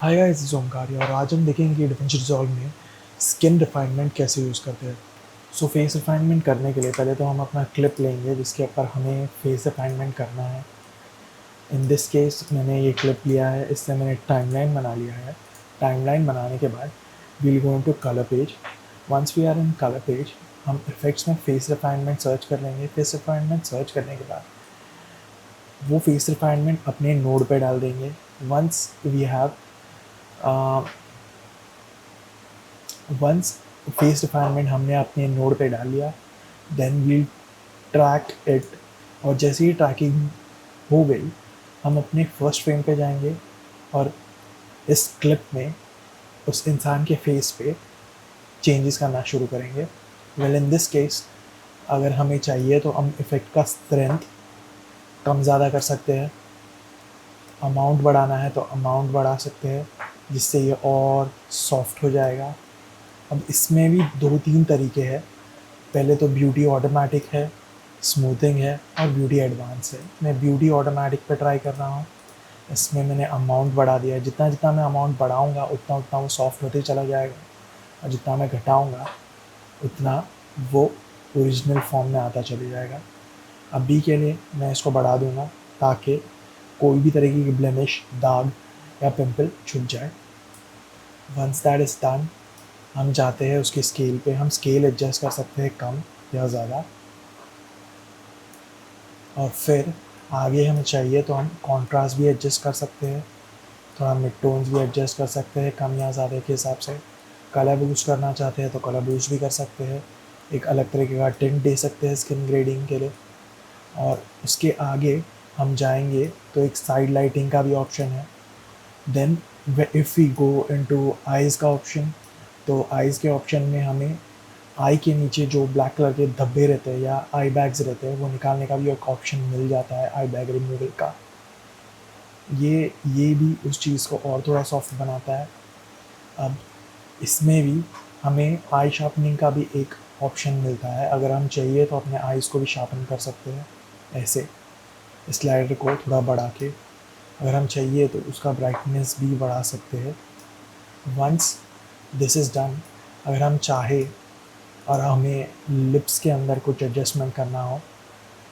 Hi guys, इस ओमकार और आज हम देखेंगे कि DaVinci Resolve में स्किन रिफाइनमेंट कैसे यूज़ करते हैं। सो फेस रिफाइनमेंट करने के लिए पहले तो हम अपना क्लिप लेंगे जिसके ऊपर हमें फेस रिफाइनमेंट करना है। इन दिस केस मैंने ये क्लिप लिया है, इससे मैंने टाइमलाइन बना लिया है। टाइमलाइन बनाने के बाद we will go into colour page. Once we are in colour page, हम इफेक्ट्स में फेस रिफाइनमेंट सर्च कर लेंगे। फेस रिफाइनमेंट सर्च करने के बाद वो फेस रिफाइनमेंट अपने नोड पे डाल देंगे। Once we have once face refinement हमने अपने नोड पे डाल लिया, देन वील ट्रैक इट। और जैसे ही ट्रैकिंग हो गई, हम अपने फर्स्ट फ्रेम पे जाएंगे और इस क्लिप में उस इंसान के फेस पे चेंजेस करना शुरू करेंगे। वेल इन दिस केस, अगर हमें चाहिए तो हम इफ़ेक्ट का स्ट्रेंथ कम ज़्यादा कर सकते हैं। अमाउंट बढ़ाना है तो अमाउंट बढ़ा सकते हैं जिससे ये और सॉफ्ट हो जाएगा। अब इसमें भी 2-3 तरीके हैं। पहले तो ब्यूटी ऑटोमेटिक है, स्मूथिंग है और ब्यूटी एडवांस है। मैं ब्यूटी ऑटोमेटिक पे ट्राई कर रहा हूँ। इसमें मैंने अमाउंट बढ़ा दिया है। जितना जितना मैं अमाउंट बढ़ाऊँगा उतना उतना वो सॉफ्ट होते चला जाएगा, और जितना मैं घटाऊँगा उतना वो ओरिजिनल फॉर्म में आता चले जाएगा। अभी के लिए मैं इसको बढ़ा दूँगा ताकि कोई भी तरीके की ब्लेमिश, दाग या पिंपल छुप जाए। वंस दैट इज़ डन, हम जाते हैं उसकी स्केल पे। हम स्केल एडजस्ट कर सकते हैं कम या ज़्यादा, और फिर आगे हमें चाहिए तो हम कॉन्ट्रास्ट भी एडजस्ट कर सकते हैं। थोड़ा मिड टोन्स भी एडजस्ट कर सकते हैं कम या ज़्यादा के हिसाब से। कलर बूस्ट करना चाहते हैं तो कलर बूस्ट भी कर सकते हैं। एक अलग तरीके का टिंट दे सकते हैं स्किन ग्रेडिंग के लिए। और उसके आगे हम जाएंगे तो एक साइड लाइटिंग का भी ऑप्शन है। Then if we go into eyes का ऑप्शन, तो आइज़ के ऑप्शन में हमें आई के नीचे जो ब्लैक कलर के धब्बे रहते हैं या आई बैग्स रहते हैं वो निकालने का भी एक ऑप्शन मिल जाता है, आई बैग रिमूवल का। ये भी उस चीज़ को और थोड़ा सॉफ्ट बनाता है। अब इसमें भी हमें आई शार्पनिंग का भी एक ऑप्शन मिलता है। अगर हम चाहिए तो अपने आइज़ को भी शार्पन कर सकते हैं ऐसे, स्लाइडर को थोड़ा बढ़ा के। अगर हम चाहिए तो उसका ब्राइटनेस भी बढ़ा सकते हैं। वंस दिस इज़ डन, अगर हम चाहे और हमें लिप्स के अंदर कुछ एडजस्टमेंट करना हो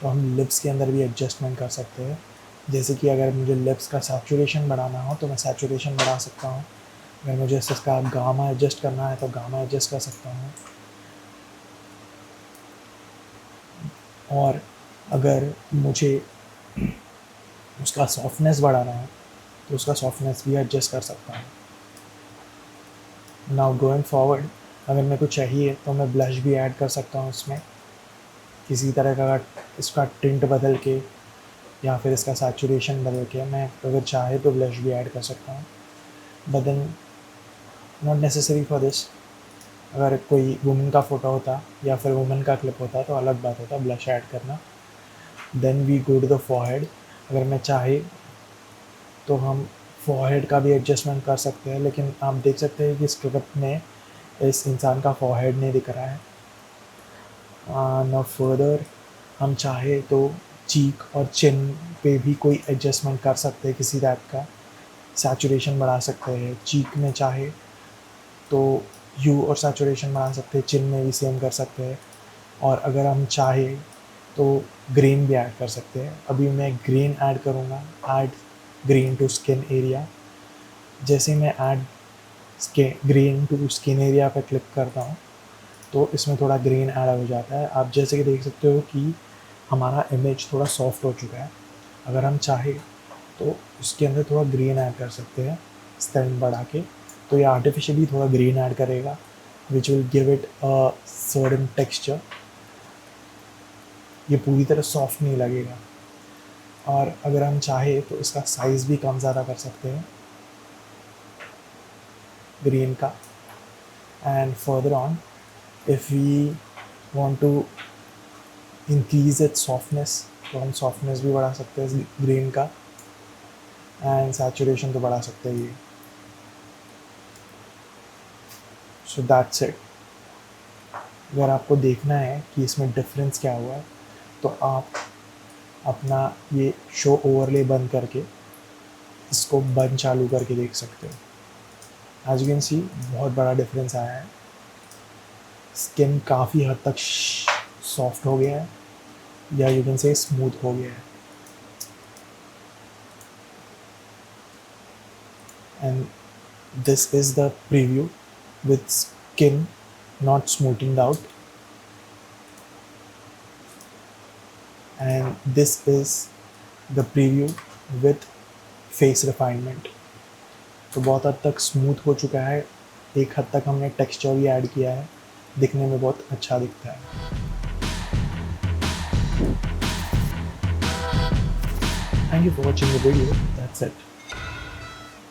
तो हम लिप्स के अंदर भी एडजस्टमेंट कर सकते हैं। जैसे कि अगर मुझे लिप्स का सैचुरेशन बढ़ाना हो तो मैं सैचुरेशन बढ़ा सकता हूँ। अगर मुझे इसका गामा एडजस्ट करना है तो गामा एडजस्ट कर सकता हूँ। और अगर मुझे उसका सॉफ्टनेस बढ़ाना है तो उसका सॉफ्टनेस भी एडजस्ट कर सकता हूँ। नाउ गोइंग फॉरवर्ड, अगर मेरे को चाहिए तो मैं ब्लश भी ऐड कर सकता हूँ इसमें, किसी तरह का इसका टिंट बदल के या फिर इसका सैचुरेशन बदल के मैं अगर चाहे तो ब्लश भी ऐड कर सकता हूँ। But then not necessary for this. अगर कोई वुमेन का फ़ोटो होता या फिर वुमेन का क्लिप होता तो अलग बात होता ब्लश ऐड करना। Then we go to the forehead. अगर मैं चाहे तो हम फॉरहेड का भी एडजस्टमेंट कर सकते हैं, लेकिन आप देख सकते हैं कि इस क्लिप में इस इंसान का फॉरहेड नहीं दिख रहा है। न फर्दर, हम चाहे तो चीक और चिन पे भी कोई एडजस्टमेंट कर सकते हैं किसी टाइप का। सैचुरेशन बढ़ा सकते हैं चीक में, चाहे तो ह्यू और सैचुरेशन बढ़ा सकते हैं। चिन में भी सेम कर सकते हैं। और अगर हम चाहे तो ग्रीन भी ऐड कर सकते हैं। अभी मैं ग्रीन ऐड करूँगा, add green to skin area. जैसे मैं add green to skin area पर क्लिक करता हूँ तो इसमें थोड़ा ग्रीन ऐड हो जाता है। आप जैसे कि देख सकते हो कि हमारा इमेज थोड़ा सॉफ्ट हो चुका है। अगर हम चाहे तो उसके अंदर थोड़ा ग्रीन ऐड कर सकते हैं स्ट्रेंथ बढ़ा के, तो ये आर्टिफिशियली थोड़ा ग्रीन ऐड करेगा which will give it a certain texture. ये पूरी तरह सॉफ्ट नहीं लगेगा। और अगर हम चाहे तो इसका साइज़ भी कम ज़्यादा कर सकते हैं ग्रीन का। And further on, if we want to increase its softness तो हम सॉफ्टनेस भी बढ़ा सकते हैं ग्रीन का, एंड सैचुरेशन तो बढ़ा सकते हैं ये। So that's it. अगर आपको देखना है कि इसमें डिफरेंस क्या हुआ है तो आप अपना ये शो ओवरले बंद करके इसको बंद चालू करके देख सकते हो। एज यू कैन सी बहुत बड़ा डिफरेंस आया है। स्किन काफ़ी हद तक सॉफ्ट हो गया है, या यू कैन से स्मूथ हो गया है। And this is the preview with skin not smoothened out, and this is the preview with face refinement। तो बहुत हद तक स्मूथ हो चुका है, एक हद तक हमने टेक्सचर भी ऐड किया है, दिखने में बहुत अच्छा दिखता है। Thank you for watching the video, that's it।